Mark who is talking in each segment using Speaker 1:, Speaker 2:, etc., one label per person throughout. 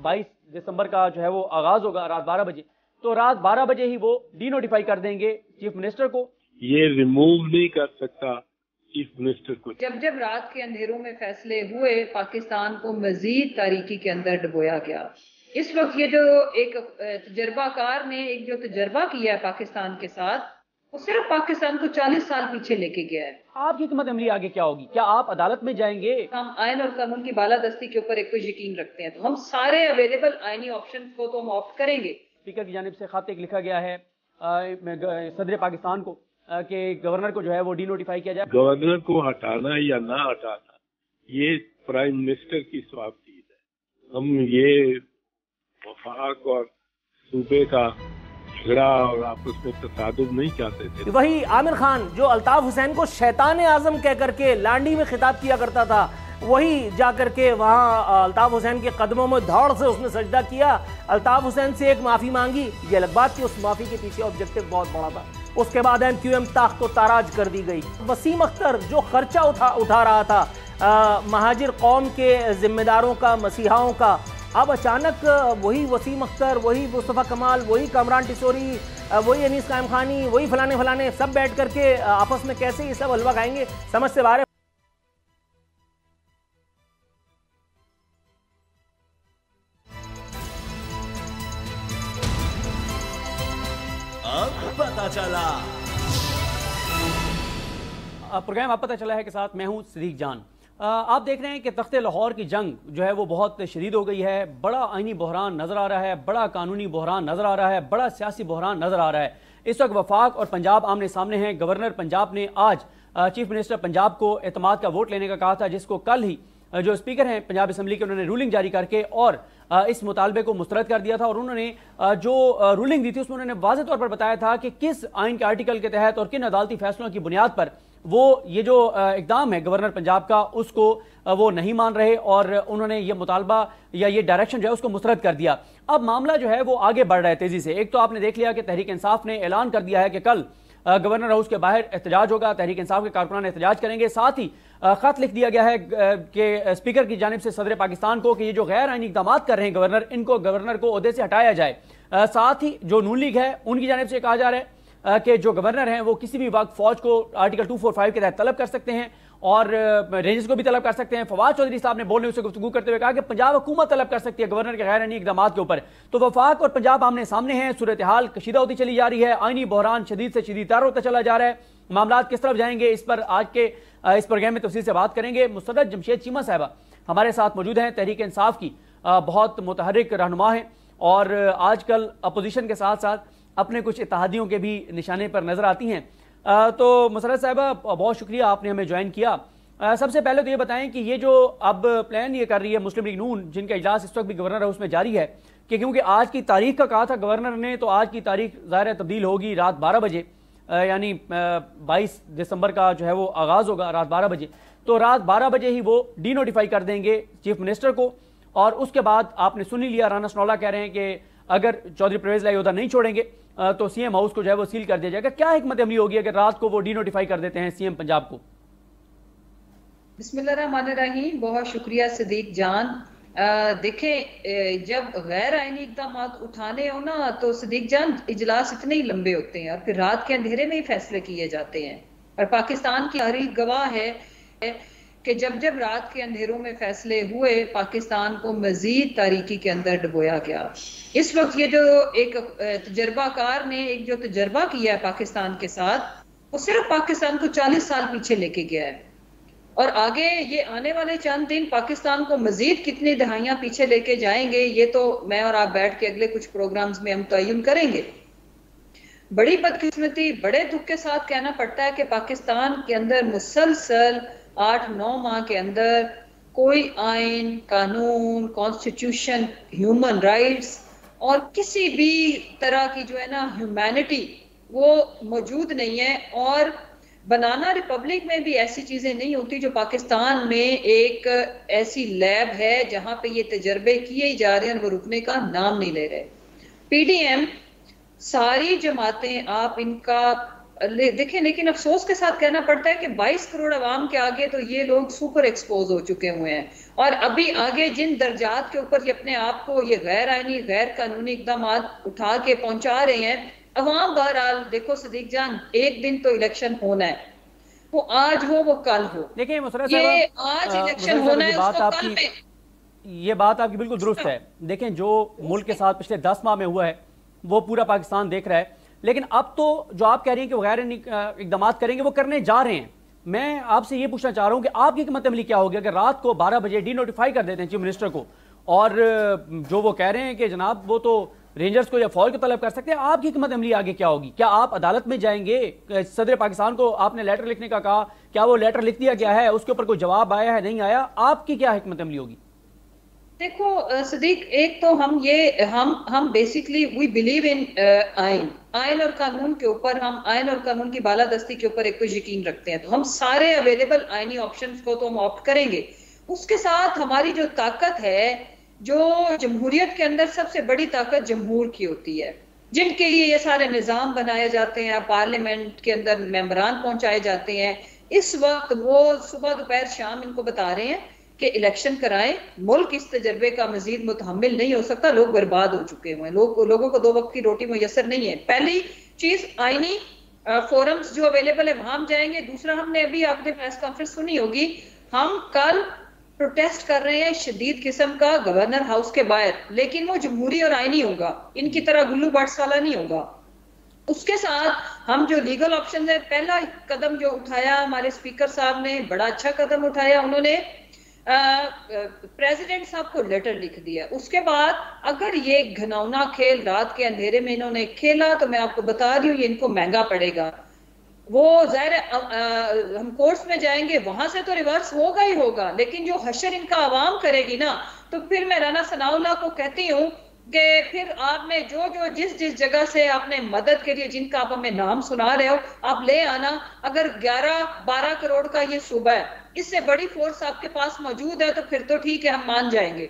Speaker 1: 22 दिसंबर का जो है वो आगाज होगा रात 12 बजे, तो रात 12 बजे ही वो डी नोटिफाई कर देंगे चीफ मिनिस्टर को।
Speaker 2: ये रिमूव नहीं कर सकता चीफ मिनिस्टर को।
Speaker 3: जब जब रात के अंधेरों में फैसले हुए, पाकिस्तान को मजीद तारीकी के अंदर डुबोया गया। इस वक्त ये जो एक तजर्बाकार ने एक जो तजर्बा किया है पाकिस्तान के साथ, वो सिर्फ पाकिस्तान को 40 साल पीछे लेके गया है।
Speaker 1: आपकी हिकमत अमली आगे क्या होगी? क्या आप अदालत में जाएंगे?
Speaker 3: हम आयन और कानून की बालादस्ती के ऊपर एक कोई यकीन रखते हैं, तो हम सारे अवेलेबल आइनी ऑप्शन को तो हम ऑप्ट करेंगे।
Speaker 1: स्पीकर की जानिब से खत एक लिखा गया है सदर पाकिस्तान को कि गवर्नर को जो है वो डी नोटिफाई किया जाए।
Speaker 2: गवर्नर को हटाना या ना हटाना ये प्राइम मिनिस्टर की स्वाब चीज है। हम ये वफाक और सूबे का झगड़ा और आपस में तसादुम नहीं चाहते थे।
Speaker 4: वही आमिर खान जो अल्ताफ हुसैन को शैतान आजम कह करके लांडी में खिताब किया करता था, वही जा करके वहाँ अल्ताफ हुसैन के कदमों में धौड़ से उसने सजदा किया, अल्ताफ हुसैन से एक माफ़ी मांगी। ये अलग बात कि उस माफ़ी के पीछे ऑब्जेक्टिव बहुत बड़ा था। उसके बाद MQM ताख्त ताराज कर दी गई। वसीम अख्तर जो खर्चा उठा रहा था महाजिर कौम के जिम्मेदारों का, मसीहाओं का, अब अचानक वही वसीम अख्तर, वही मुस्तफ़ा कमाल, वही कामरान टिसोरी, वही अनीस कायम खानी, वही फलाने सब बैठ करके आपस में कैसे ये सब हलवा खाएंगे, समझ से बाहर है।
Speaker 5: अब पता चला
Speaker 1: प्रोग्राम अब पता चला है के साथ मैं हूं सदीक जान। आप देख रहे हैं कि तख्ते लाहौर की जंग जो है वो बहुत शदीद हो गई है। बड़ा आइनी बहरान नज़र आ रहा है, बड़ा कानूनी बहरान नज़र आ रहा है, बड़ा सियासी बहरान नज़र आ रहा है। इस वक्त वफाक और पंजाब आमने सामने हैं। गवर्नर पंजाब ने आज चीफ मिनिस्टर पंजाब को एतमाद का वोट लेने का कहा था, जिसको कल ही जो स्पीकर हैं पंजाब असम्बली के, उन्होंने रूलिंग जारी करके और इस मुतालबे को मुस्तरद कर दिया था। और उन्होंने जो रूलिंग दी थी उसमें उन्होंने वाज़ेह तौर पर बताया था कि किस आइन के आर्टिकल के तहत और किन अदालती फैसलों की बुनियाद पर वो ये जो इकदाम है गवर्नर पंजाब का उसको वो नहीं मान रहे, और उन्होंने ये मुतालबा या ये डायरेक्शन जो है उसको मुस्तरद कर दिया। अब मामला जो है वो आगे बढ़ रहा है तेजी से। एक तो आपने देख लिया कि तहरीक इंसाफ ने ऐलान कर दिया है कि कल गवर्नर हाउस के बाहर एहतजाज होगा, तहरीक इंसाफ के कारकुनान एहतजाज करेंगे। साथ ही खत लिख दिया गया है कि स्पीकर की जानिब से सदर पाकिस्तान को कि ये जो गैर आइनी इकदाम कर रहे हैं गवर्नर, इनको गवर्नर को ओहदे से हटाया जाए। साथ ही जो नून लीग है उनकी जानिब से कहा जा रहा है कि जो गवर्नर हैं वो किसी भी वक्त फौज को आर्टिकल 245 के तहत तलब कर सकते हैं और रेंजर्स को भी तलब कर सकते हैं। फवाद चौधरी साहब ने बोलने से गुफ्तगू करते हुए कहा कि पंजाब हुकूमत तलब कर सकती है गवर्नर के गैर आइनी इकदाम के ऊपर। तो वफाक और पंजाब आमने सामने हैं, सूरत हाल कशीदा होती चली जा रही है, आइनी बहरान शदीद से शदीद तर होता चला जा रहा है। मामला किस तरफ जाएंगे इस पर आज के इस प्रोग्राम में तफसील से बात करेंगे। मुस्तरद जमशेद चीमा साहबा हमारे साथ मौजूद हैं, तहरीक इंसाफ की बहुत मुतहरिक रहनुमा हैं और आजकल अपोजिशन के साथ साथ अपने कुछ इत्तेहादियों के भी निशाने पर नजर आती हैं। तो मुसर्रत साहबा बहुत शुक्रिया आपने हमें ज्वाइन किया। सबसे पहले तो ये बताएं कि ये जो अब प्लान ये कर रही है मुस्लिम लीग नून, जिनका इजलास इस वक्त भी गवर्नर हाउस में जारी है, कि क्योंकि आज की तारीख का कहा था गवर्नर ने, तो आज की तारीख ज़ाहिर तब्दील होगी रात 12 बजे, यानी 22 दिसंबर का जो है वो आगाज़ होगा रात 12 बजे। तो रात 12 बजे ही वो डी नोटिफाई कर देंगे चीफ मिनिस्टर को, और उसके बाद आपने सुन ही लिया राना सनौला कह रहे हैं कि अगर चौधरी परवेज लाही ओहदा नहीं छोड़ेंगे तो सीएम हाउस को जो है वो सील कर दिया जाएगा। क्या हिकमत अमली होगी अगर रात को वो डी नोटिफाई कर देते हैं सीएम पंजाब को?
Speaker 3: बिस्मिल्लाहिर्रहमानिर्रहीम, बहुत शुक्रिया सदीक जान। देखें, जब गैर आइनी इकदाम उठाने हो ना तो सदीक जान इजलास इतने ही लंबे होते हैं और फिर रात के अंधेरे में ही फैसले किए जाते हैं। और पाकिस्तान की तारीख गवाह है कि जब जब रात के अंधेरों में फैसले हुए, पाकिस्तान को मजीद तारीकी के अंदर डुबोया गया। इस वक्त ये जो एक तजर्बाकार ने एक जो तजर्बा किया है पाकिस्तान के साथ, वो सिर्फ पाकिस्तान को 40 साल पीछे लेके गया है। और आगे ये आने वाले चंद दिन पाकिस्तान को मजीद कितनी दहाइयां पीछे लेके जाएंगे, ये तो मैं और आप बैठ के अगले कुछ प्रोग्राम्स में हम तयन करेंगे। बड़ी बदकिस्मती, बड़े दुख के साथ कहना पड़ता है कि पाकिस्तान के अंदर मुसलसल 8-9 माह के अंदर कोई आइन, कानून, कॉन्स्टिट्यूशन, ह्यूमन राइट्स और किसी भी तरह की जो है ना ह्यूमैनिटी वो मौजूद नहीं है। और बनाना रिपब्लिक में भी ऐसी चीजें नहीं होती जो पाकिस्तान में एक ऐसी लैब है जहां पे ये तजर्बे किए ही जा रहे हैं और वो रुकने का नाम नहीं ले रहे। पीडीएम सारी जमातें आप इनका دیکھیں لیکن افسوس کے ساتھ کہنا پڑتا ہے کہ 22 کروڑ عوام کے آگے تو یہ لوگ سپر ایکسپوز ہو چکے ہوئے ہیں، اور ابھی آگے جن درجات کے اوپر یہ اپنے آپ کو یہ غیر آئینی غیر قانونی اقدامات اٹھا کے پہنچا رہے ہیں، عوام بہرحال دیکھو صدیق جان ایک دن تو الیکشن ہونا ہے، وہ آج ہو وہ کل ہو،
Speaker 1: دیکھیں مسرت
Speaker 3: یہ
Speaker 1: صاحبہ،
Speaker 3: آج الیکشن ہونا ہے اس کو کل پہ
Speaker 1: یہ بات آپ کی بالکل درست ہے۔ دیکھیں جو ملک کے ساتھ پچھلے 10 ماہ میں ہوا ہے وہ پورا پاکستان دیکھ رہا ہے، لیکن اب تو جو آپ کہہ رہی ہیں کہ وہ غیر اقدامات کریں گے وہ کرنے جا رہے ہیں۔ میں آپ سے یہ پوچھنا چاہ رہا ہوں کہ آپ کی حکمت عملی کیا ہوگی اگر رات کو 12 بجے ڈی نوٹیفائی کر دیتے ہیں چیف منسٹر کو، اور جو وہ کہہ رہے ہیں کہ جناب وہ تو رینجرز کو یا فوج کو طلب کر سکتے ہیں، آپ کی حکمت عملی آگے کیا ہوگی؟ کیا آپ عدالت میں جائیں گے؟ صدر پاکستان کو آپ نے لیٹر لکھنے کا کہا، کیا وہ لیٹر لکھ دیا گیا ہے؟ اس کے اوپر کوئی جواب آیا ہے نہیں آیا؟ آپ کی کیا حکمت عملی ہوگی؟
Speaker 3: دیکھو صدیق، ایک تو ہم بیسیکلی وی بلیو ان آئین اور قانون کے اوپر، ہم آئین اور قانون کی بالادستی کے اوپر ایک کوئی یقین رکھتے ہیں، تو ہم سارے اویلیبل آئینی آپشنز کو تو ہم آپٹ کریں گے۔ اس کے ساتھ ہماری جو طاقت ہے، جو جمہوریت کے اندر سب سے بڑی طاقت جمہور کی ہوتی ہے، جن کے لیے یہ سارے نظام بنائے جاتے ہیں، پارلیمنٹ کے اندر ممبران پہنچائے جاتے ہیں، اس وقت وہ صبح دوپہر شام ان کو بتا رہے ہیں کہ الیکشن کرائیں، ملک اس تجربے کا مزید متحمل نہیں ہو سکتا، لوگ برباد ہو چکے ہوئے ہیں، لوگوں کو 2 وقت کی روٹی میسر نہیں ہے۔ پہلی چیز آئینی فورمز جو اویلیبل ہے وہاں ہم جائیں گے۔ دوسرا، ہم نے ابھی آپ نے پریس کانفرنس سنی ہوگی، ہم کل پروٹیسٹ کر رہے ہیں شدید قسم کا گورنر ہاؤس کے باہر، لیکن وہ جمہوری اور آئینی ہوگا، ان کی طرح گلو بٹ سالہ نہیں ہوگا۔ اس کے ساتھ ہم جو لیگل آپشنز ہیں، پہلا قدم جو اٹھایا ہمارے اسپیکر صاحب نے، بڑا اچھا قدم اٹھایا، انہوں نے پریزیڈنٹ صاحب کو لیٹر لکھ دیا۔ اس کے بعد اگر یہ گھناؤنا کھیل رات کے اندھیرے میں انہوں نے کھیلا تو میں آپ کو بتا رہی ہوں یہ ان کو مہنگا پڑے گا۔ وہ ظاہر ہم کورٹس میں جائیں گے، وہاں سے تو ریورس ہوگا ہی ہوگا، لیکن جو حشر ان کا عوام کرے گی نا، تو پھر میں رانا ثناء اللہ کو کہتی ہوں کہ پھر آپ نے جو جس جگہ سے آپ نے مدد کے لیے جن کا آپ ہمیں نام سنا رہے ہو، آپ لے آنا۔ اگر 11-12 کروڑ کا یہ صوبہ ہے، اس سے بڑی فورس آپ کے پاس موجود ہے تو پھر تو ٹھیک ہے، ہم مان جائیں گے،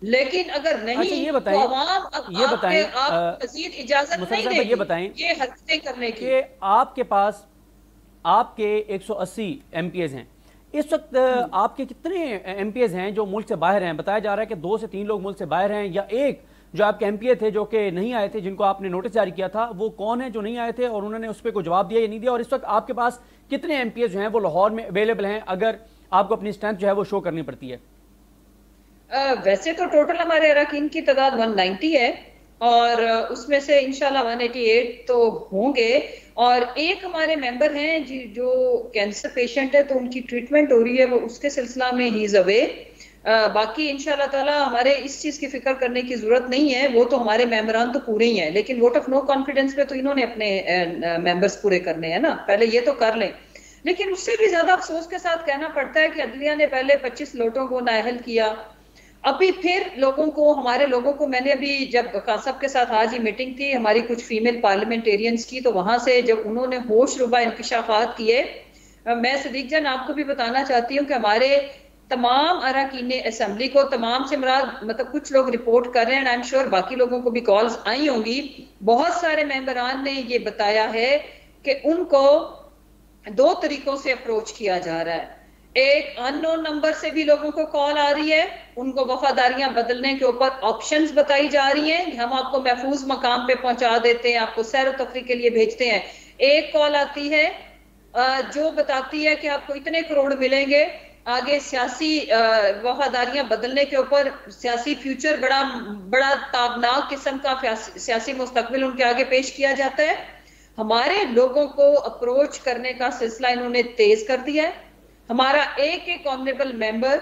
Speaker 3: لیکن اگر نہیں
Speaker 1: یہ بتائیں،
Speaker 3: تو عوام آپ مزید اجازت نہیں دے گی یہ حرکتیں کرنے کی۔
Speaker 1: کہ آپ کے پاس آپ کے 180 ایم پی ایز ہیں، اس وقت آپ کے کتنے ایم پی ایز ہیں جو ملک سے باہر ہیں؟ بتایا جا رہا ہے کہ 2 سے 3 لوگ ملک سے باہر ہیں، یا ایک جو آپ کے ایم پی اے تھے جو کہ نہیں آئے تھے، جن کو آپ نے نوٹس جاری کیا تھا، وہ کون ہیں جو نہیں آئے تھے اور انہوں نے اس پہ کوئی جواب دیا یا نہیں دیا؟ اور اس وقت آپ کے پاس کتنے ایم پی ایز جو ہیں وہ لاہور میں اویلیبل ہیں اگر آپ کو اپنی اسٹرینتھ جو ہے وہ شو کرنی پڑتی ہے؟
Speaker 3: ویسے تو ٹوٹل ہمارے اراکین کی تعداد 190 ہے، اور اس میں سے انشاءاللہ 188 تو ہوں گے، اور ایک ہمارے ممبر ہیں جو کینسر پیشنٹ ہے، تو ان کی ٹریٹمنٹ ہو رہی ہے، وہ اس کے سلسلہ میں ہی از اوے۔ باقی انشاءاللہ تعالی ہمارے اس چیز کی فکر کرنے کی ضرورت نہیں ہے، وہ تو ہمارے ممبران تو پورے ہی ہیں، لیکن ووٹ آف نو کانفیڈنس پہ تو انہوں نے اپنے ممبرز پورے کرنے ہیں نا، پہلے یہ تو کر لیں۔ لیکن اس سے بھی زیادہ افسوس کے ساتھ کہنا پڑتا ہے کہ عدلیہ نے پہلے 25 لوٹوں کو نااہل کیا، ابھی پھر ہمارے لوگوں کو میں نے ابھی جب صاحب کے ساتھ آج ہی میٹنگ تھی ہماری کچھ فیمیل پارلیمنٹیرینز کی، تو وہاں سے جب انہوں نے ہوش ربا انکشافات کیے، میں صدیق جان آپ کو بھی بتانا چاہتی ہوں کہ ہمارے تمام اراکین اسمبلی کو، تمام سے مراد مطلب کچھ لوگ رپورٹ کر رہے ہیں، آئی ایم شیور باقی لوگوں کو بھی کالز آئی ہوں گی، بہت سارے ممبران نے یہ بتایا ہے کہ ان کو 2 طریقوں سے اپروچ کیا جا رہا ہے۔ ایک ان نون نمبر سے بھی لوگوں کو کال آ رہی ہے، ان کو وفاداریاں بدلنے کے اوپر آپشنز بتائی جا رہی ہیں کہ ہم آپ کو محفوظ مقام پہ پہنچا دیتے ہیں، آپ کو سیر و تفریح کے لیے بھیجتے ہیں۔ ایک کال آتی ہے جو بتاتی ہے کہ آپ کو اتنے کروڑ ملیں گے، آگے سیاسی وفاداریاں بدلنے کے اوپر سیاسی فیوچر بڑا تابناک قسم کا سیاسی مستقبل ان کے آگے پیش کیا جاتا ہے۔ ہمارے لوگوں کو اپروچ کرنے کا سلسلہ انہوں نے تیز کر دیا ہے۔ ہمارا ایک آنریبل ممبر،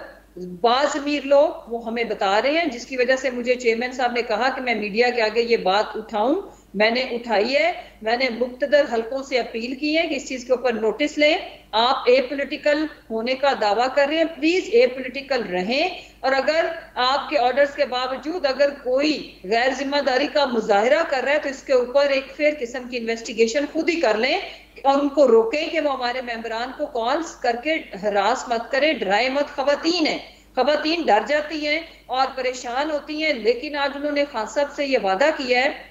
Speaker 3: بعض امیر لوگ وہ ہمیں بتا رہے ہیں، جس کی وجہ سے مجھے چیئرمین صاحب نے کہا کہ میں میڈیا کے آگے یہ بات اٹھاؤں، میں نے اٹھائی ہے، میں نے مقتدر حلقوں سے اپیل کی ہے کہ اس چیز کے اوپر نوٹس لیں۔ آپ اے پولیٹیکل ہونے کا دعویٰ کر رہے ہیں، پلیز اے پولیٹیکل رہیں، اور اگر آپ کے آرڈرز کے باوجود اگر کوئی غیر ذمہ داری کا مظاہرہ کر رہا ہے تو اس کے اوپر ایک فیئر قسم کی انویسٹیگیشن خود ہی کر لیں، اور ان کو روکیں کہ وہ ہمارے ممبران کو کالز کر کے ہراس مت کریں، ڈرائے مت۔ خواتین ہیں، خواتین ڈر جاتی ہیں اور پریشان ہوتی ہیں، لیکن آج انہوں نے خان صاحب سے یہ وعدہ کیا ہے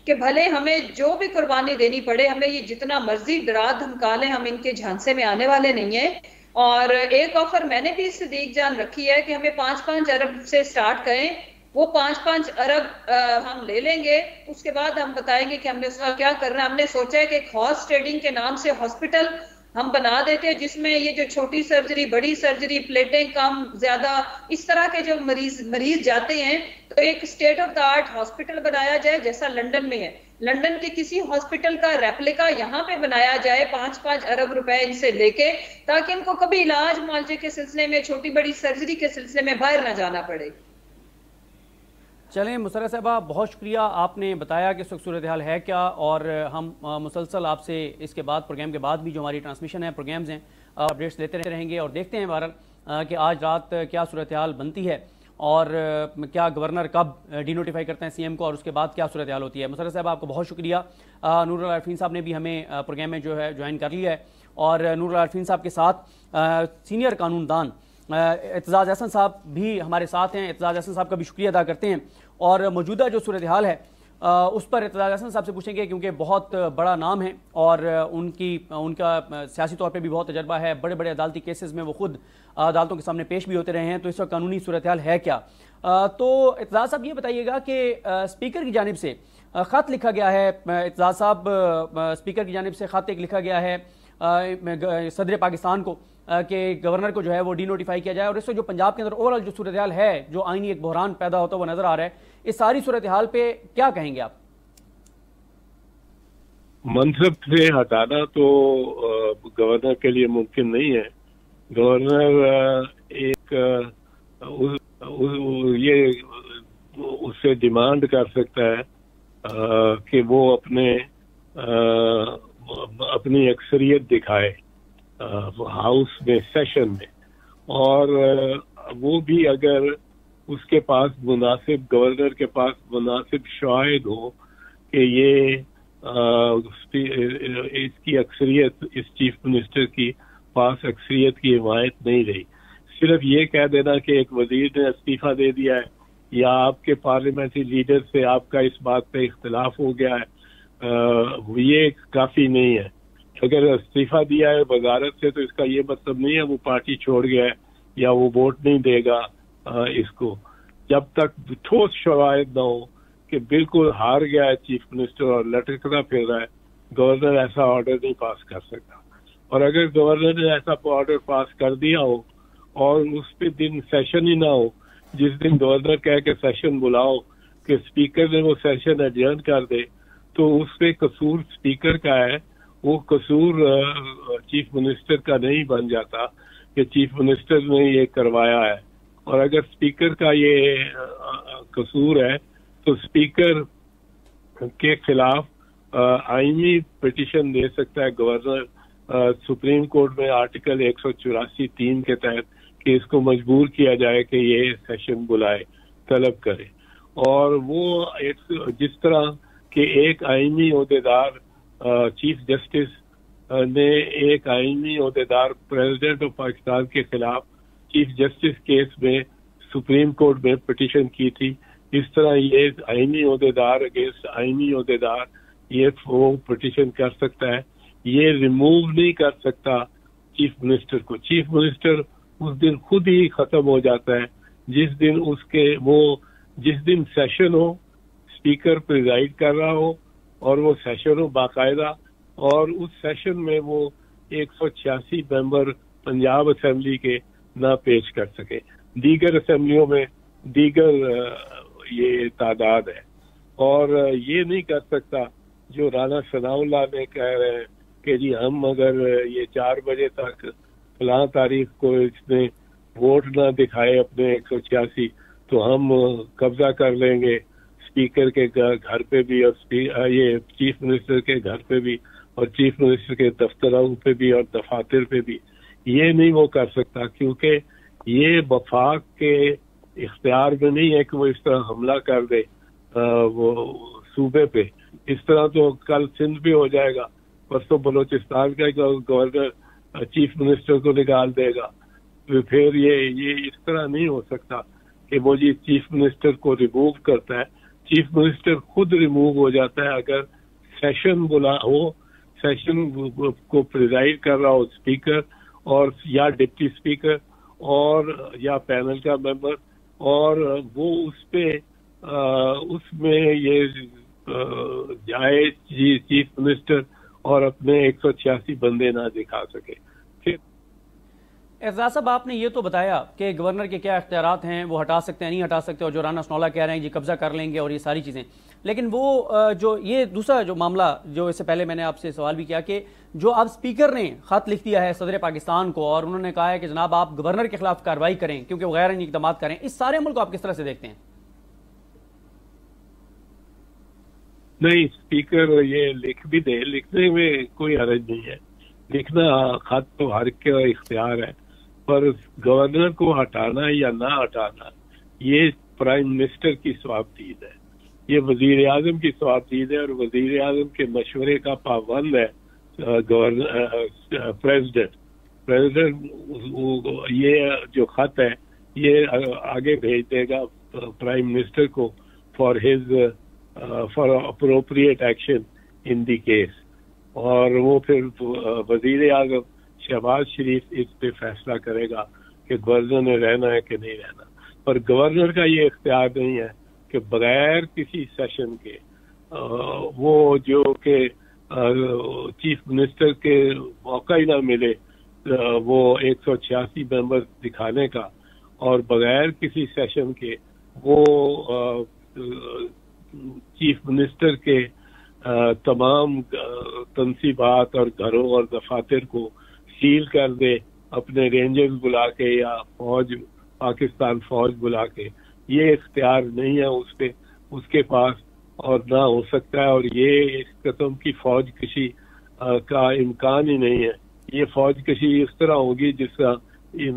Speaker 3: کہ بھلے ہمیں جو بھی قربانی دینی پڑے، ہمیں یہ جتنا مرضی ڈرا دھمکا لیں، ہم ان کے جھانسے میں آنے والے نہیں ہیں۔ اور ایک آفر میں نے بھی صدیق جان رکھی ہے کہ ہمیں 5-5 ارب سے سٹارٹ کریں، وہ 5-5 ارب ہم لے لیں گے، اس کے بعد ہم بتائیں گے کہ ہم نے اس کا کیا کرنا ہے۔ ہم نے سوچا ہے کہ ایک ہارس ٹریڈنگ کے نام سے ہاسپٹل ہم بنا دیتے ہیں، جس میں یہ جو چھوٹی سرجری، بڑی سرجری، پلیٹیں کم زیادہ اس طرح کے جو مریض جاتے ہیں، تو ایک state of the art hospital بنایا جائے جیسا لنڈن میں ہے۔ لنڈن کے کسی ہاسپٹل کا ریپلیکا یہاں پہ بنایا جائے 5-5 ارب روپے ان سے لے کے، تاکہ ان کو کبھی علاج معالجے کے سلسلے میں، چھوٹی بڑی سرجری کے سلسلے میں باہر نہ جانا پڑے۔
Speaker 1: چلیں مسرہ صاحبہ، بہت شکریہ، آپ نے بتایا کہ اس وقت صورتحال ہے کیا، اور ہم مسلسل آپ سے اس کے بعد پروگرام کے بعد بھی جو ہماری ٹرانسمیشن ہے، پروگرامز ہیں، اپڈیٹس لیتے رہیں گے، اور دیکھتے ہیں بہرحال کہ آج رات کیا صورتحال بنتی ہے، اور کیا گورنر کب ڈی نوٹیفائی کرتے ہیں سی ایم کو، اور اس کے بعد کیا صورتحال ہوتی ہے۔ مسرہ صاحب آپ کو بہت شکریہ۔ نور العارفین صاحب نے بھی ہمیں پروگرام میں جو ہے جوائن کر لیا ہے، اور نور العارفین صاحب کے ساتھ سینئر قانون دان اعتزاز احسن صاحب بھی ہمارے ساتھ ہیں۔ اعتزاز احسن صاحب کا بھی شکریہ ادا کرتے ہیں، اور موجودہ جو صورتحال ہے اس پر اعتزاز احسن صاحب سے پوچھیں گے، کیونکہ بہت بڑا نام ہے، اور ان کا سیاسی طور پہ بھی بہت تجربہ ہے، بڑے بڑے عدالتی کیسز میں وہ خود عدالتوں کے سامنے پیش بھی ہوتے رہے ہیں، تو اس وقت قانونی صورتحال ہے کیا۔ تو اعتزاز صاحب یہ بتائیے گا کہ اسپیکر کی جانب سے خط لکھا گیا ہے، اعتزاز صاحب اسپیکر کی جانب سے خط ایک لکھا گیا ہے صدر پاکستان کو کہ گورنر کو جو ہے وہ ڈی نوٹیفائی کیا جائے، اور اس وقت جو پنجاب کے اندر اوورال جو صورتحال ہے، جو آئینی ایک بحران پیدا ہوتا ہوا نظر آ رہا ہے، اس ساری صورتحال پہ کیا کہیں گے آپ؟
Speaker 2: منصب سے ہٹانا تو گورنر کے لیے ممکن نہیں ہے۔ گورنر ایک یہ اس سے ڈیمانڈ کر سکتا ہے کہ وہ اپنی اکثریت دکھائے ہاؤس میں، سیشن میں، اور وہ بھی اگر اس کے پاس گورنر کے پاس مناسب شواہد ہو کہ یہ اس کی اکثریت، اس چیف منسٹر کی پاس اکثریت کی حمایت نہیں رہی، صرف یہ کہہ دینا کہ ایک وزیر نے استعفیٰ دے دیا ہے، یا آپ کے پارلیمنٹری لیڈر سے آپ کا اس بات پہ اختلاف ہو گیا ہے، یہ کافی نہیں ہے۔ اگر استعفیٰ دیا ہے وزارت سے تو اس کا یہ مطلب نہیں ہے وہ پارٹی چھوڑ گیا ہے یا وہ ووٹ نہیں دے گا اس کو، جب تک ٹھوس شواہد نہ ہو کہ بالکل ہار گیا ہے چیف منسٹر اور لٹکتا پھر رہا ہے، گورنر ایسا آرڈر نہیں پاس کر سکتا۔ اور اگر گورنر نے ایسا آرڈر پاس کر دیا ہو اور اس پہ دن سیشن ہی نہ ہو، جس دن گورنر کہہ کے سیشن بلاؤ کہ اسپیکر نے وہ سیشن ایڈجرن کر دے، تو اس پہ قصور اسپیکر کا ہے، وہ قصور چیف منسٹر کا نہیں بن جاتا کہ چیف منسٹر نے یہ کروایا ہے۔ اور اگر اسپیکر کا یہ قصور ہے تو اسپیکر کے خلاف آئینی پٹیشن دے سکتا ہے گورنر سپریم کورٹ میں آرٹیکل 184(3) کے تحت کہ اس کو مجبور کیا جائے کہ یہ سیشن بلائے، طلب کرے۔ اور وہ جس طرح کہ ایک آئینی عہدیدار چیف جسٹس نے ایک آئینی عہدیدار پریزیڈنٹ آف پاکستان کے خلاف چیف جسٹس کیس میں سپریم کورٹ میں پٹیشن کی تھی، اس طرح یہ آئینی عہدیدار اگینسٹ آئینی عہدیدار یہ وہ پٹیشن کر سکتا ہے۔ یہ ریموو نہیں کر سکتا چیف منسٹر کو۔ چیف منسٹر اس دن خود ہی ختم ہو جاتا ہے جس دن سیشن ہو، اسپیکر پریزائڈ کر رہا ہو اور وہ سیشن ہو باقاعدہ، اور اس سیشن میں وہ 186 ممبر پنجاب اسمبلی کے نہ پیش کر سکے، دیگر اسمبلیوں میں دیگر یہ تعداد ہے۔ اور یہ نہیں کر سکتا جو رانا ثناء اللہ نے کہہ رہے ہیں کہ جی ہم اگر یہ 4 بجے تک فلاں تاریخ کو اس نے ووٹ نہ دکھائے اپنے 186 تو ہم قبضہ کر لیں گے اسپیکر کے گھر پہ بھی، اور یہ چیف منسٹر کے گھر پہ بھی، اور چیف منسٹر کے دفتروں پہ بھی اور دفاتر پہ بھی۔ یہ نہیں وہ کر سکتا، کیونکہ یہ وفاق کے اختیار میں نہیں ہے کہ وہ اس طرح حملہ کر دے وہ صوبے پہ۔ اس طرح تو کل سندھ بھی ہو جائے گا، پرسوں بلوچستان کا گورنر چیف منسٹر کو نکال دے گا۔ پھر یہ اس طرح نہیں ہو سکتا کہ وہ جی چیف منسٹر کو ریموو کرتا ہے۔ चीफ मिनिस्टर खुद रिमूव हो जाता है अगर सेशन सेशन को प्रिजाइड कर रहा हो स्पीकर और या डिप्टी स्पीकर और या पैनल का मेंबर, और वो उसमें ये जाए चीफ मिनिस्टर और अपने 186 बंदे ना दिखा सके। फिर
Speaker 1: एजाज साहब, आपने ये तो बताया कि गवर्नर के क्या इख्तियारात हैं, वो हटा सकते हैं नहीं हटा सकते, और जो राना स्नोला कह रहे हैं जी कब्जा कर लेंगे और ये सारी चीज़ें, लेकिन वो जो ये दूसरा जो मामला जो इससे पहले मैंने आपसे सवाल भी किया कि जो अब स्पीकर ने खत लिख दिया है सदर पाकिस्तान को और उन्होंने कहा है कि जनाब आप गवर्नर के खिलाफ कार्रवाई करें क्योंकि वो गैर आईनी इक़दाम करें, इस सारे अमल को आप किस तरह से देखते हैं?
Speaker 2: नहीं, स्पीकर ये लिख भी दे, लिखने में कोई हर्ज नहीं है, लिखना खत तो हर का इख्तियार है, पर गवर्नर को हटाना या ना हटाना ये प्राइम मिनिस्टर की स्वाबदीद है, ये वजीर आजम की स्वाबदीद है, और वजीर आजम के मशवरे का पाबंद है गवर्नर प्रेसिडेंट। ये जो खत है ये आगे भेज देगा प्राइम मिनिस्टर को for appropriate action in the case, और वो फिर वजीर आजम शहबाज शरीफ इस पे फैसला करेगा कि गवर्नर ने रहना है कि नहीं रहना। पर गवर्नर का ये इख्तियार नहीं है कि बगैर किसी सेशन के वो जो कि चीफ मिनिस्टर के मौका ही ना मिले वो 186 मेंबर्स दिखाने का, और बगैर किसी सेशन के वो चीफ मिनिस्टर के तमाम तनसीबात और घरों और दफातर को सील कर दे अपने रेंजर्स बुला के या पाकिस्तान फौज बुला के, ये इख्तियार नहीं है उसके पास और ना हो सकता है। और ये इस किस्म की फौज कशी का इम्कान ही नहीं है। ये फौज कशी इस तरह होगी जिसका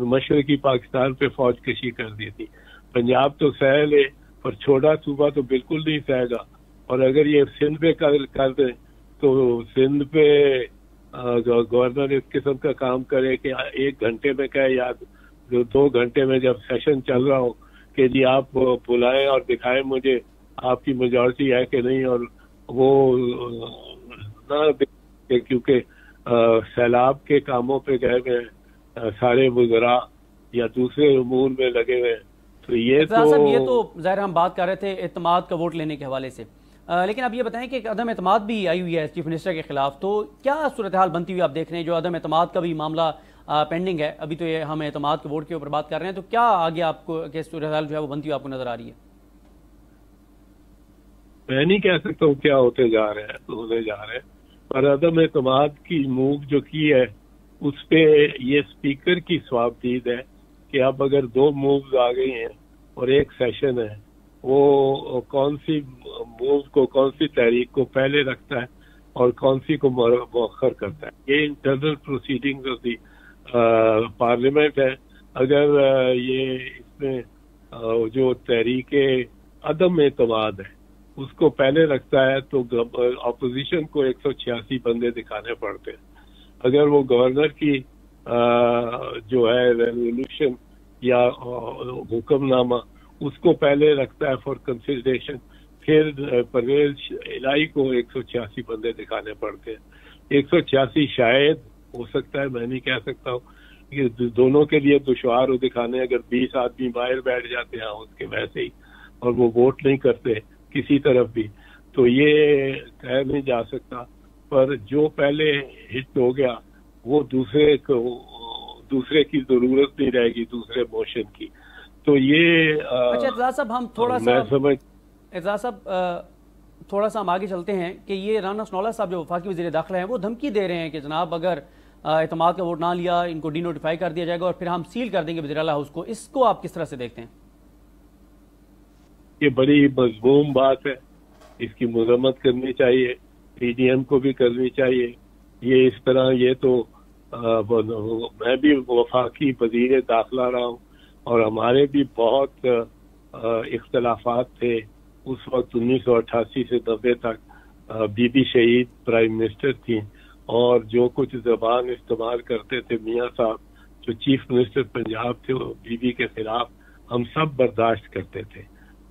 Speaker 2: मशरकी पाकिस्तान पे फौज कशी कर दी थी। पंजाब तो सह ले पर छोटा सूबा तो बिल्कुल नहीं सहेगा, और अगर ये सिंध पे कर दे तो सिंध पे गवर्नर इस किस्म का काम करे कि 1 घंटे में कहे या 2 घंटे में जब सेशन चल रहा हो कि जी आप बुलाएं और दिखाएं मुझे आपकी मेजॉरिटी है कि नहीं, और वो ना क्योंकि सैलाब के कामों पे गए हुए सारे वज़रा या दूसरे उमूर में लगे हुए हैं। तो ये
Speaker 1: तो ज़ाहिर हम बात कर रहे थे एतमाद का वोट लेने के हवाले से, लेकिन अब ये बताएं कि अदम एतमाद भी आई हुई है चीफ मिनिस्टर के खिलाफ, तो क्या सूरत हाल बनती हुई आप देख रहे हैं? जो अदम एतमाद का भी मामला पेंडिंग है, अभी तो ये हम एतमाद के वोट के ऊपर बात कर रहे हैं, तो क्या आगे आपको के सूरत हाल जो है वो बनती हुई आपको नजर आ रही है?
Speaker 2: मैं नहीं कह सकता हूँ क्या होते जा रहे हैं, पर अदम एतमाद की मूव जो की है उस पे ये स्पीकर की स्वाबदीद है कि अब अगर 2 मूव्स आ गई हैं और 1 सेशन है, वो कौन सी मूव को, कौन सी तहरीक को पहले रखता है और कौन सी को मौखर करता है। ये internal proceedings of the parliament है। अगर ये इसमें जो तहरीक अदम एतमाद है उसको पहले रखता है तो अपोजिशन को 186 बंदे दिखाने पड़ते हैं। अगर वो गवर्नर की जो है रेजोल्यूशन या हुक्मनामा उसको पहले रखता है फॉर कंसिडरेशन, फिर परवेज इलाही को 186 बंदे दिखाने पड़ते हैं। 186 शायद हो सकता है, मैं नहीं कह सकता हूँ कि दोनों के लिए दुश्वार हो दिखाने। अगर 20 आदमी बाहर बैठ जाते हैं उसके वैसे ही और वो वोट नहीं करते किसी तरफ भी, तो ये कह नहीं जा सकता। पर जो पहले हिट हो गया वो दूसरे की जरूरत नहीं रहेगी, दूसरे मोशन की। तो ये
Speaker 1: अच्छा एजाज साहब, हम थोड़ा सा थोड़ा सा हम आगे चलते हैं कि ये राना स्नोला साहब जो वफाकी वज़ीर दाखिला हैं वो धमकी दे रहे हैं कि जनाब अगर एतमाद का वोट ना लिया इनको डीनोटिफाई कर दिया जाएगा और फिर हम सील कर देंगे वज़ीर आला हाउस को। इसको आप किस तरह से देखते हैं?
Speaker 2: ये बड़ी मज़मूम बात है, इसकी मजम्मत करनी चाहिए, पीडीएम को भी करनी चाहिए। ये इस तरह ये तो मैं भी वफाकी वज़ीर दाखिला रहा हूँ और हमारे भी बहुत इख्तलाफात थे उस वक्त 1988 से 90 तक। बीबी शहीद प्राइम मिनिस्टर थी और जो कुछ जबान इस्तेमाल करते थे मियाँ साहब जो चीफ मिनिस्टर पंजाब थे बीबी के खिलाफ, हम सब बर्दाश्त करते थे।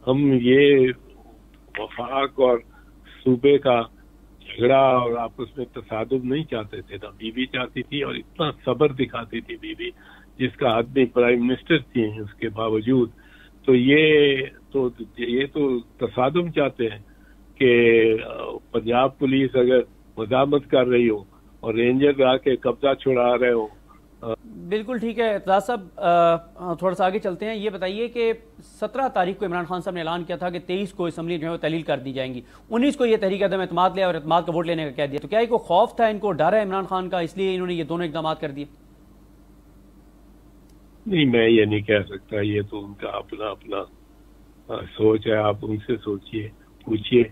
Speaker 2: हम ये वफाक और सूबे का झगड़ा और आपस में तसादुम नहीं चाहते थे ना, बीवी चाहती थी और इतना सब्र दिखाती थी बीवी, जिसका आदमी प्राइम मिनिस्टर थी उसके बावजूद। तो ये तो तसादुम चाहते हैं कि पंजाब पुलिस अगर मज़ामत कर रही हो और रेंजर आके कब्जा छुड़ा रहे हो।
Speaker 1: बिल्कुल ठीक है एतजाज साहब, थोड़ा सा आगे चलते हैं। ये बताइए कि 17 तारीख को इमरान खान साहब ने ऐलान किया था कि 23 को असम्बली जो है तहलील कर दी जाएंगी, 19 को ये तहरीक अदम एतमाद लिया और एतमाद का वोट लेने का कह दिया। तो क्या इनको खौफ था, इनको डर है इमरान खान का, इसलिए इन्होंने ये दोनों इकदाम कर दिए?
Speaker 2: नहीं, मैं ये नहीं कह सकता, ये तो उनका अपना अपना सोच है। आप उनसे सोचिए, पूछिए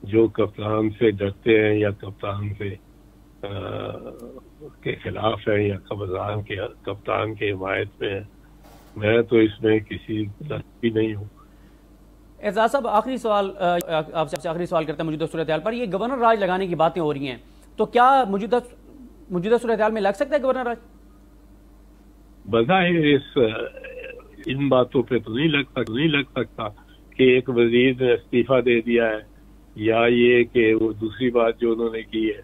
Speaker 2: जो कप्तान से डरते हैं या कप्तान से के खिलाफ है या कप्तान के हिमायत में है। मैं तो इसमें किसी भी नहीं हूँ।
Speaker 1: एजाज साहब, आखिरी सवाल आपसे आखिरी सवाल करते हैं मौजूदा सूरत हाल पर। ये गवर्नर राज लगाने की बातें हो रही हैं, तो क्या मौजूदा सूरत हाल में लग सकता है गवर्नर राज?
Speaker 2: बज़ाहिर इन बातों पे तो नहीं लग सकता कि एक वजीर ने इस्तीफा दे दिया है, या ये कि वो दूसरी बात जो उन्होंने की है,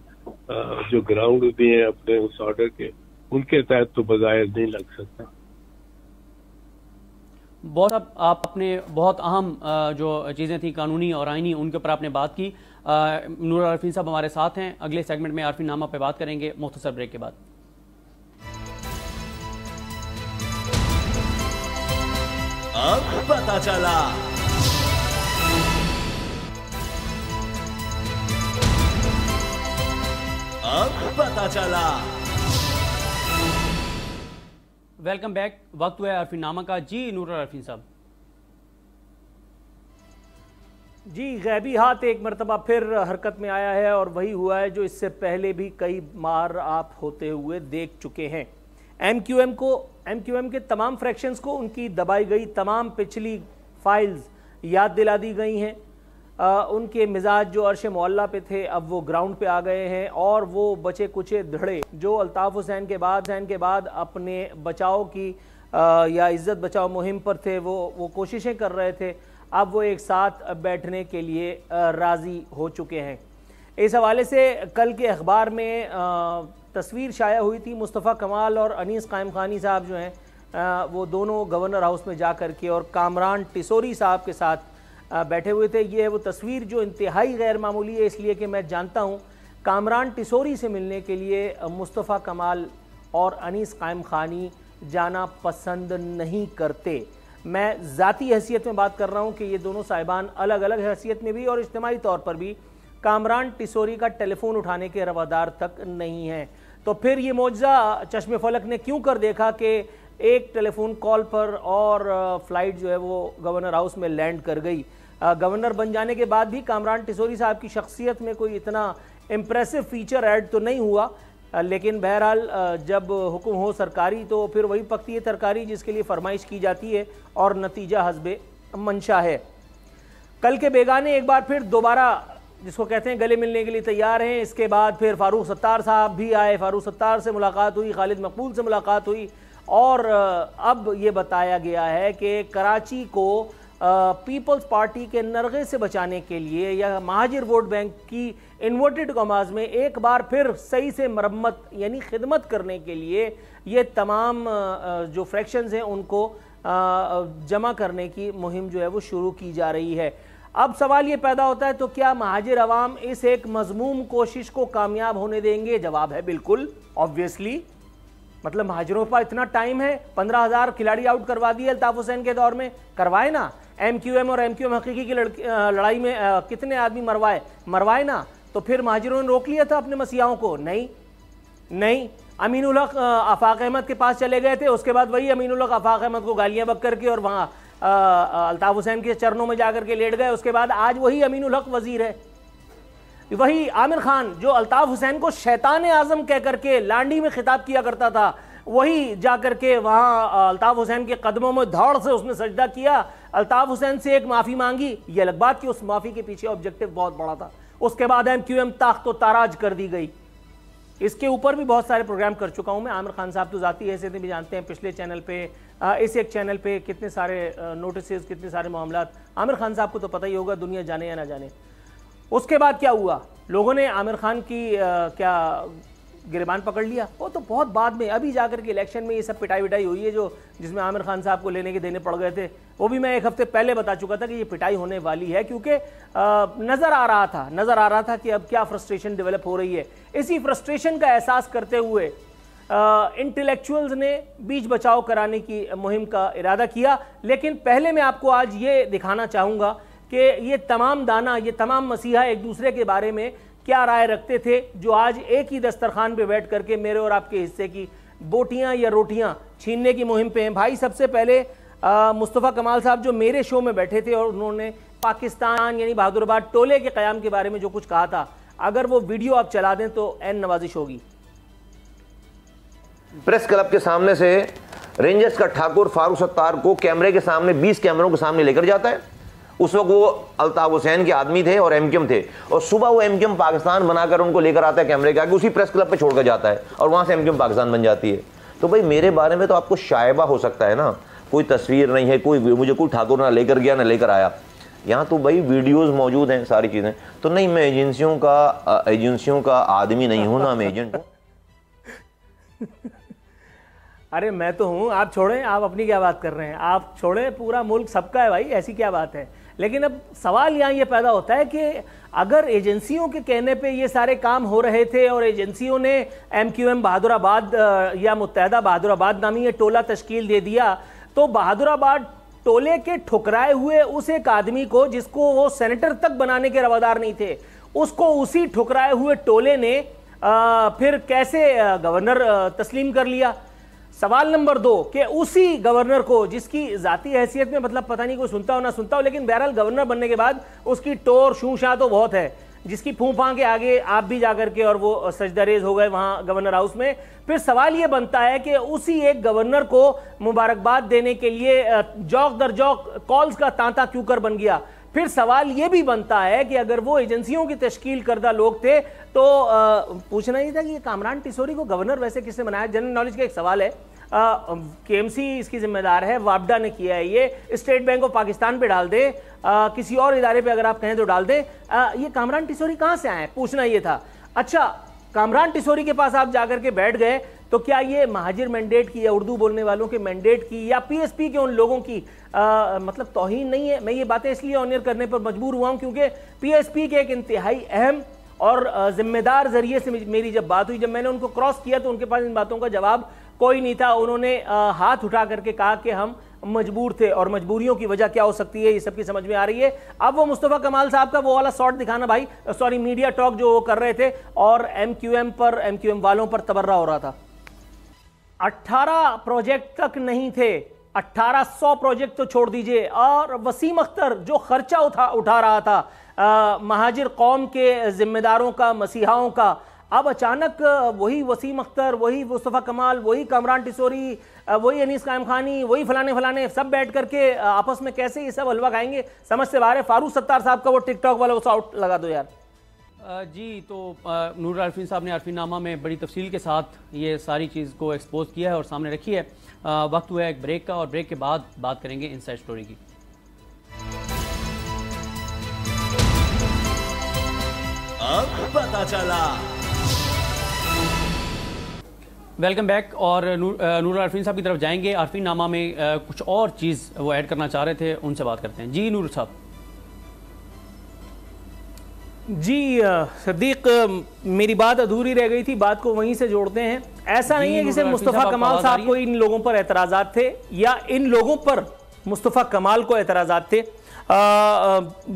Speaker 2: जो ग्राउंड दिए अपने उस ऑर्डर के, उनके तहत तो बज़ाहिर नहीं लग सकता।
Speaker 1: बहुत आप अपने बहुत अहम जो चीज़ें थी कानूनी और आईनी, उनके ऊपर आपने बात की। नूर आरफीन साहब हमारे साथ हैं, अगले सेगमेंट में आरफीन नामा पे बात करेंगे मुख्तसर ब्रेक के बाद।
Speaker 5: अब पता चला। अब पता चला।
Speaker 1: Welcome back. वक्त हुआ है आरफीन नामा का। जी नूर आरफीन साहब।
Speaker 4: जी, गैबी हाथ एक मरतबा फिर हरकत में आया है और वही हुआ है जो इससे पहले भी कई बार आप होते हुए देख चुके हैं। एमक्यूएम के तमाम फ्रैक्शंस को उनकी दबाई गई तमाम पिछली फाइल्स याद दिला दी गई हैं। उनके मिजाज जो अर्श मौला पे थे अब वो ग्राउंड पे आ गए हैं, और वो बचे कुचे धड़े जो अल्ताफ़ हुसैन के बाद अपने बचाव की या इज़्ज़त बचाओ मुहिम पर थे, वो कोशिशें कर रहे थे, अब वो एक साथ बैठने के लिए राज़ी हो चुके हैं। इस हवाले से कल के अखबार में तस्वीर शाया हुई थी, मुस्तफ़ा कमाल और अनीस कायम खानी साहब जो हैं वो दोनों गवर्नर हाउस में जा कर के और कामरान टिसोरी साहब के साथ बैठे हुए थे। ये है वो तस्वीर जो इंतहाई गैर मामूली है, इसलिए कि मैं जानता हूँ कामरान टिसोरी से मिलने के लिए मुस्तफ़ा कमाल और अनीस कायम खानी जाना पसंद नहीं करते। मैं ज़ाती हैसियत में बात कर रहा हूँ कि ये दोनों साहिबान अलग अलग हैसियत में भी और इज्तिमाई तौर पर भी कामरान टिसोरी का टेलीफोन उठाने के रवादार तक नहीं हैं। तो फिर ये मौजज़ा चश्मे फलक ने क्यों कर देखा कि एक टेलीफोन कॉल पर और फ़्लाइट जो है वो गवर्नर हाउस में लैंड कर गई। गवर्नर बन जाने के बाद भी कामरान टिसोरी साहब की शख्सियत में कोई इतना इम्प्रेसिव फ़ीचर ऐड तो नहीं हुआ, लेकिन बहरहाल जब हुक्म हो सरकारी तो फिर वही पकती है तरकारी जिसके लिए फरमाइश की जाती है और नतीजा हस्बे मंशा है। कल के बेगाने एक बार फिर दोबारा जिसको कहते हैं गले मिलने के लिए तैयार हैं। इसके बाद फिर फारूक सत्तार साहब भी आए, फारूक सत्तार से मुलाकात हुई, खालिद मकबूल से मुलाकात हुई, और अब ये बताया गया है कि कराची को पीपल्स पार्टी के नरगे से बचाने के लिए या महाजिर वोट बैंक की इन्वर्टेड कॉमास में एक बार फिर सही से मरम्मत यानी खिदमत करने के लिए ये तमाम जो फ्रैक्शंस हैं उनको जमा करने की मुहिम जो है वो शुरू की जा रही है। अब सवाल ये पैदा होता है तो क्या महाजिर अवाम इस एक मजमूम कोशिश को कामयाब होने देंगे? जवाब है बिल्कुल, ऑब्वियसली। मतलब महाजिरों के पास इतना टाइम है, 15,000 खिलाड़ी आउट करवा दिए अल्ताफ हुसैन के दौर में, करवाए ना। एमक्यूएम और एमक्यूएम हकीकी की लड़ाई में कितने आदमी मरवाए ना। तो फिर महाजिरों ने रोक लिया था अपने मसीहाओं को? नहीं। अमीनुल हक आफाक अहमद के पास चले गए थे, उसके बाद वही अमीनुल हक आफाक अहमद को गालियां बक करके और वहाँ अल्ताफ हुसैन के चरणों में जाकर के लेट गए। उसके बाद आज वही अमीनुल हक वजीर है। वही आमिर खान जो अल्ताफ हुसैन को शैतान आजम कह करके लांडी में खिताब किया करता था, वही जाकर के वहाँ अल्ताफ हुसैन के कदमों में धौड़ से उसने सजदा किया, अल्ताफ हुसैन से एक माफ़ी मांगी। ये अलग बात कि उस माफ़ी के पीछे ऑब्जेक्टिव बहुत बड़ा था। उसके बाद एमक्यूएम ताख्त व ताराज कर दी गई। اس کے اوپر بھی بہت سارے پروگرام کر چکا ہوں میں. عامر خان صاحب تو ذاتی حیثیت میں بھی جانتے ہیں, پچھلے چینل پہ اس ایک چینل پہ کتنے سارے نوٹسز, کتنے سارے معاملات. عامر خان صاحب کو تو پتہ ہی ہوگا, دنیا جانے یا نہ جانے. اس کے بعد کیا ہوا, لوگوں نے عامر خان کی کیا گریبان پکڑ لیا. وہ تو بہت بعد میں, ابھی جا کر کے الیکشن میں یہ سب پٹائی وٹائی ہوئی ہے جو جس میں عامر خان صاحب کو لینے کے دینے پڑ گئے تھے. وہ بھی میں ایک ہفتے پہلے بتا چکا تھا کہ یہ پٹائی ہونے والی ہے, کیونکہ نظر آ رہا تھا کہ اب کیا فرسٹریشن ڈیولپ ہو رہی ہے. اسی فرسٹریشن کا احساس کرتے ہوئے انٹلیکچوئلز نے بیچ بچاؤ کرانے کی مہم کا ارادہ کیا. لیکن پہلے میں آپ کو آج یہ دکھانا چاہوں گا کہ یہ تمام دانا, یہ تمام مسیحا ایک دوسرے کے بارے میں کیا رائے رکھتے تھے, جو آج ایک ہی دسترخوان پہ بیٹھ کر کے میرے اور آپ کے حصے کی بوٹیاں یا روٹیاں چھیننے کی مہم پہ ہیں. بھائی سب سے پہلے مصطفیٰ کمال صاحب جو میرے شو میں بیٹھے تھے اور انہوں نے پاکستان یعنی بہادر آباد ٹولے کے قیام کے بارے میں جو کچھ کہا تھا, اگر وہ ویڈیو آپ چلا دیں تو عین نوازش ہوگی.
Speaker 6: پریس کلب کے سامنے سے رینجرز کا ٹھاکر فاروق ستار کو کیمرے کے سامنے 20 کیمروں کے سامنے لے کر جاتا ہے. اس وقت وہ الطاف حسین کے آدمی تھے اور ایم کیو ایم تھے, اور صبح وہ ایم کیو ایم پاکستان بنا کر ان کو لے کر آتا ہے کیمرے کے آگے, اسی پریس کلب پہ چھوڑ کر جاتا ہے اور وہاں سے ایم کیو ایم پاکستان بن جاتی ہے. تو بھائی میرے بارے میں تو آپ کو شائبہ ہو سکتا ہے نا, کوئی تصویر نہیں ہے, مجھے کوئی ٹھاکر نہ لے کر گیا نہ لے کر آیا. یہاں تو بھائی ویڈیوز موجود ہیں, ساری چیزیں. تو نہیں, میں ایجنسیوں کا آدمی نہیں ہوں, نا میں ایجنٹ ہوں.
Speaker 4: ارے میں تو ہوں, آپ چھوڑیں, آپ اپنی کیا بات کر رہے ہیں, آپ چھوڑیں, پورا ملک سب کا ہے بھائی, ایسی کیا بات ہے. لیکن اب سوال یہاں یہ پیدا ہوتا ہے کہ اگر ایجنسیوں کے کہنے پہ یہ سارے کام ہو رہے تھے اور ایجنسیوں نے ایم کیو ایم بہادر آباد یا متحدہ بہادر آباد نامی یہ ٹولہ تشکیل دے دیا, تو بہادر آباد ٹولے کے ٹھکرائے ہوئے اس ایک آدمی کو جس کو وہ سینیٹر تک بنانے کے روادار نہیں تھے, اس کو اسی ٹھکرائے ہوئے ٹولے نے پھر کیسے گورنر تسلیم کر لیا. سوال نمبر 2 کہ اسی گورنر کو جس کی ذاتی حیثیت میں مطلب پتہ نہیں کوئی سنتا ہو نہ سنتا ہو, لیکن بہرحال گورنر بننے کے بعد اس کی ٹور شوں شاہ تو بہت ہے, جس کی پھوں پھاں کے آگے آپ بھی جا کر کے اور وہ سجدہ ریز ہو گئے وہاں گورنر ہاؤس میں. پھر سوال یہ بنتا ہے کہ اسی ایک گورنر کو مبارکباد دینے کے لیے جوق در جوق کالز کا تانتا کیوں کر بن گیا. پھر سوال یہ بھی بنتا ہے کہ اگر وہ ایجنسیوں کی تشکیل کردہ لوگ تھے تو پوچھنا یہ تھا کہ یہ کامران ٹیسوری کو گورنر ویسے کس نے بنایا. جنرل نالج کا ایک سوال ہے, کے ایم سی اس کی ذمہ دار ہے, وابڈا نے کیا ہے, یہ اسٹیٹ بینک آف پاکستان پہ ڈال دیں, کسی اور ادارے پہ اگر آپ کہیں تو ڈال دیں. یہ کامران ٹیسوری کہاں سے آئے, پوچھنا یہ تھا. اچھا, کامران ٹیسوری کے پاس آپ جا کر کے بیٹھ گئے تو کیا یہ مہاجر مینڈیٹ کی یا اردو بولنے والوں کے مینڈیٹ کی یا پی ایس پی کے ان لوگوں کی مطلب توہین نہیں ہے. میں یہ باتیں اس لیے آنر کرنے پر مجبور ہوا ہوں کیونکہ پی ایس پی کے ایک انتہائی اہم اور ذمہ دار ذریعے سے میری جب بات ہوئی, جب میں نے ان کو کراس کیا تو ان کے پاس ان باتوں کا جواب کوئی نہیں تھا. انہوں نے ہاتھ اٹھا کر کے کہا کہ ہم مجبور تھے, اور مجبوریوں کی وجہ کیا ہو سکتی ہے یہ سب کی سمجھ میں آ رہی ہے. اب وہ مصطفیٰ کمال صاحب کا وہ والا شاٹ دکھانا بھائی, سوری میڈیا ٹاک جو وہ کر رہے تھے اور ایم کیو ایم والوں پر تبرہ ہو رہا تھا. 18 پروجیکٹ تک نہیں تھے, 1800 پروجیکٹ تو چھوڑ دیجئے. اور وسیم اختر جو خرچہ اٹھا رہا تھا مہاجر قوم کے ذمہ داروں کا, مسیحاؤں کا, اب اچانک وہی وسیم اختر, وہی مصطفیٰ کمال, وہی کامران ٹیسوری, وہی انیس قائم خانی, وہی فلانے سب بیٹھ کر کے آپس میں کیسے یہ سب حلوہ کھائیں گے, سمجھ سے باہر ہے. فاروق ستار صاحب کا وہ ٹک ٹاک والا اس آؤٹ لگا دو یار.
Speaker 1: جی, تو نور عارفین صاحب نے عارفین نامہ میں بڑی تفصیل کے ساتھ یہ ساری چیز کو ایکسپوز کیا ہے اور سامنے رکھی ہے. وقت ہوا ہے ایک بریک کا, اور بریک کے بعد بات کریں گے انسائیڈ سٹوری کی.
Speaker 5: اب پتہ چلا.
Speaker 1: Welcome back. اور نور عارفین صاحب کی طرف جائیں گے. عارفین نامہ میں کچھ اور چیز وہ ایڈ کرنا چاہ رہے تھے, ان سے بات کرتے ہیں. جی نور صاحب.
Speaker 4: جی صدیق, میری بات ادھوری رہ گئی تھی, بات کو وہیں سے جوڑتے ہیں. ایسا نہیں ہے کہ صرف مصطفیٰ کمال صاحب کو ان لوگوں پر اعتراضات تھے یا ان لوگوں پر مصطفیٰ کمال کو اعتراضات تھے,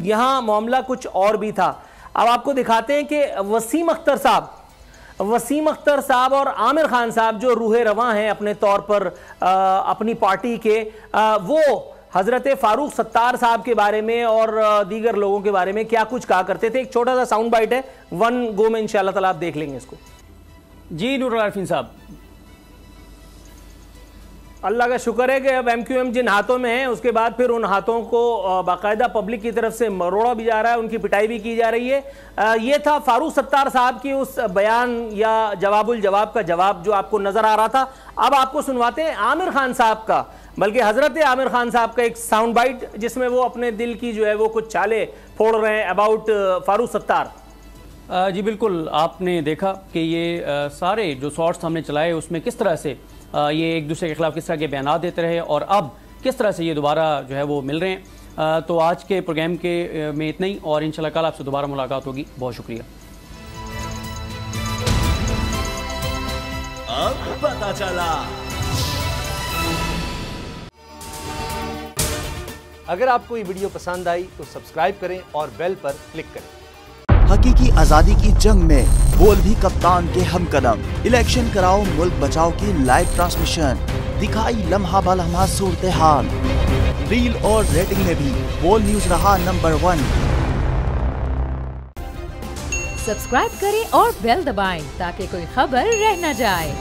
Speaker 4: یہاں معاملہ کچھ اور بھی تھا. اب آپ کو دکھاتے ہیں کہ وسیم اختر صاحب اور عامر خان صاحب جو روح رواں ہیں اپنے طور پر اپنی پارٹی کے, وہ حضرت فاروق ستار صاحب کے بارے میں اور دیگر لوگوں کے بارے میں کیا کچھ کہا کرتے تھے. ایک چھوٹا سا ساؤنڈ بائٹ ہے, 1 گو میں انشاءاللہ تعالیٰ آپ دیکھ لیں گے اس کو.
Speaker 1: جی نور عارفین صاحب.
Speaker 4: अल्लाह का शुक्र है कि अब MQM जिन हाथों में है उसके बाद फिर उन हाथों को बाकायदा पब्लिक की तरफ से मरोड़ा भी जा रहा है, उनकी पिटाई भी की जा रही है। ये था फारूक सत्तार साहब की उस बयान या जवाबुल जवाब का जवाब जो आपको नजर आ रहा था। अब आपको सुनवाते हैं आमिर खान साहब का, बल्कि हजरत आमिर खान साहब का एक साउंड बाइट जिसमें वो अपने दिल की जो है वो कुछ चाले फोड़ रहे हैं अबाउट फारूक सत्तार।
Speaker 1: जी बिल्कुल, आपने देखा कि ये सारे जो शॉर्ट्स हमने चलाए उसमें किस तरह से ये एक दूसरे के खिलाफ किस तरह के बयान देते रहे और अब किस तरह से ये दोबारा जो है वो मिल रहे हैं। तो आज के प्रोग्राम के में इतना ही और इंशाल्लाह कल आपसे दोबारा मुलाकात होगी। बहुत शुक्रिया।
Speaker 5: अब पता चला।
Speaker 7: अगर आपको ये वीडियो पसंद आई तो सब्सक्राइब करें और बेल पर क्लिक करें।
Speaker 8: हकीकी आजादी की जंग में बोल भी कप्तान के हमकदम। इलेक्शन कराओ मुल्क बचाओ की लाइव ट्रांसमिशन, दिखाई लम्हा बलम्हा सूरत हाल। रील और रेटिंग में भी बोल न्यूज रहा नंबर 1।
Speaker 9: सब्सक्राइब करें और बेल दबाएं ताकि कोई खबर रह न जाए।